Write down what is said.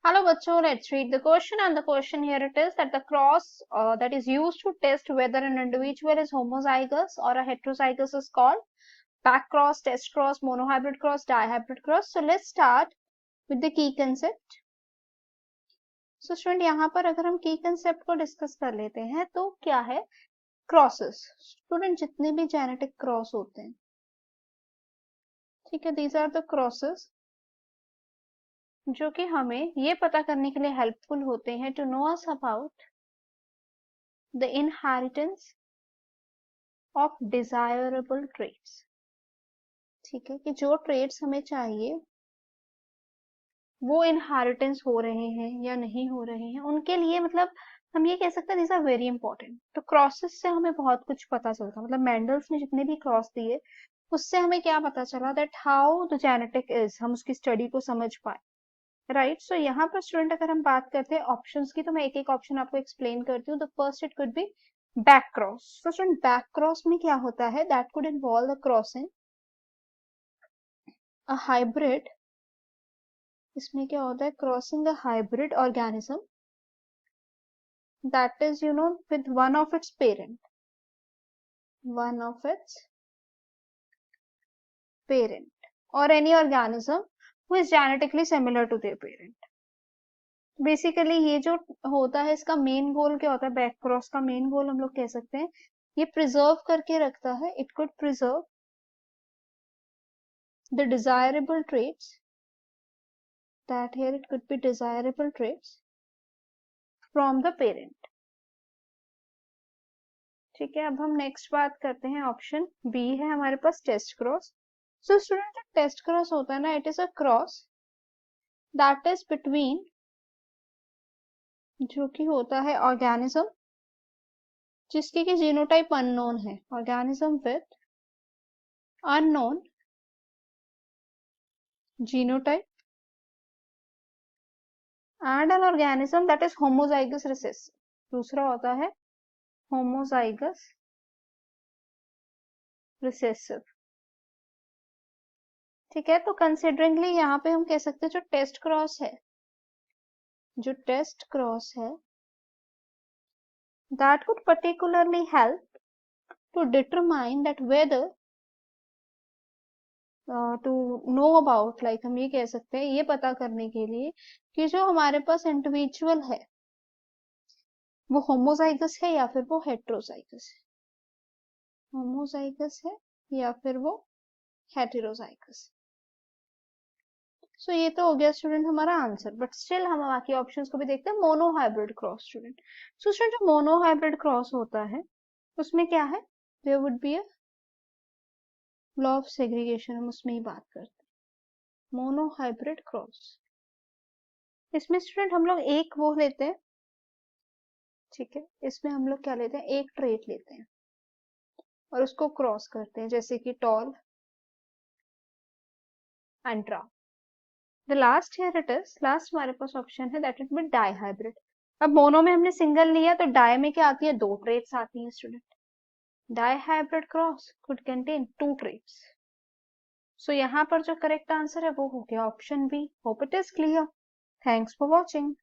Hello बच्चों, let's read the question. And the question here it is that the cross that is used to test whether an individual is homozygous or a heterozygous is called back cross, test cross, monohybrid cross, dihybrid cross. So let's start with the key concept. So student, यहाँ पर अगर हम key concept को discuss कर लेते हैं तो क्या है crosses. Student, जितने भी genetic cross होते हैं, ठीक है, these are the crosses जो कि हमें ये पता करने के लिए हेल्पफुल होते हैं to know us about the inheritance of desirable traits. ठीक है, कि जो ट्रेट्स हमें चाहिए वो इनहेरिटेंस हो रहे हैं या नहीं हो रहे हैं, उनके लिए मतलब हम ये कह सकते हैं दिस आर वेरी इंपॉर्टेंट। तो क्रॉसेस से हमें बहुत कुछ पता चलता, मतलब मेंडल्स ने जितने भी क्रॉस दिए उससे हमें क्या पता चला that how the genetic is, हम उसकी स्टडी को समझ पाए। राइट, सो यहाँ पर स्टूडेंट अगर हम बात करते हैं ऑप्शंस की तो मैं एक एक ऑप्शन आपको एक्सप्लेन करती हूँ। The first it could be back cross. So student back cross में क्या होता है, that could involve the crossing a hybrid. इसमें क्या होता है, crossing a hybrid organism that is you know with one of its parent, one of its parent or any organism who is genetically similar to their parent. Basically ये जो होता है इसका main goal क्या होता है, बैक क्रॉस का main goal हम लोग कह सकते हैं ये प्रिजर्व करके रखता है, it could preserve the desirable traits, that here it could B desirable traits from the parent. ठीक है, अब हम नेक्स्ट बात करते हैं, ऑप्शन बी है हमारे पास test cross. So student, test cross होता है ना, it is a cross that is between, जो कि होता है ऑर्गेनिज्म जिसकी की जीनोटाइप अननोन है, organism with unknown genotype and an organism that is homozygous recessive. दूसरा होता है homozygous recessive। ठीक है, तो कंसिडरिंगली यहाँ पे हम कह सकते हैं जो टेस्ट क्रॉस है, जो टेस्ट क्रॉस है that could particularly help to determine that whether to know about, like हम ये कह सकते हैं ये पता करने के लिए कि जो हमारे पास इंडिविजुअल है वो होमोजाइगस है या फिर वो हेट्रोजाइगस है, होमोजाइगस है या फिर वो हेटेरोजाइगस। सो ये तो हो गया स्टूडेंट हमारा आंसर, बट स्टिल हम बाकी ऑप्शंस को भी देखते हैं। Monohybrid cross student, so student जो मोनोहाइब्रिड क्रॉस होता है उसमें क्या है, there would be a law of segregation, हम उसमें ही बात करते हैं मोनोहाइब्रिड क्रॉस। इसमें स्टूडेंट हम लोग एक वो लेते हैं, ठीक है, इसमें हम लोग क्या लेते हैं, एक ट्रेट लेते हैं और उसको क्रॉस करते हैं, जैसे कि tall and draw. The last here it is, last हमारे पास ऑप्शन है दैट इट बी डाइहाइब्रिड। अब मोनो में हमने सिंगल लिया तो डाई में क्या आती है, दो ट्रेट्स आती हैं student. Dihybrid cross could contain two traits. So यहाँ पर जो करेक्ट आंसर है वो हो गया option B. Hope it is clear. Thanks for watching.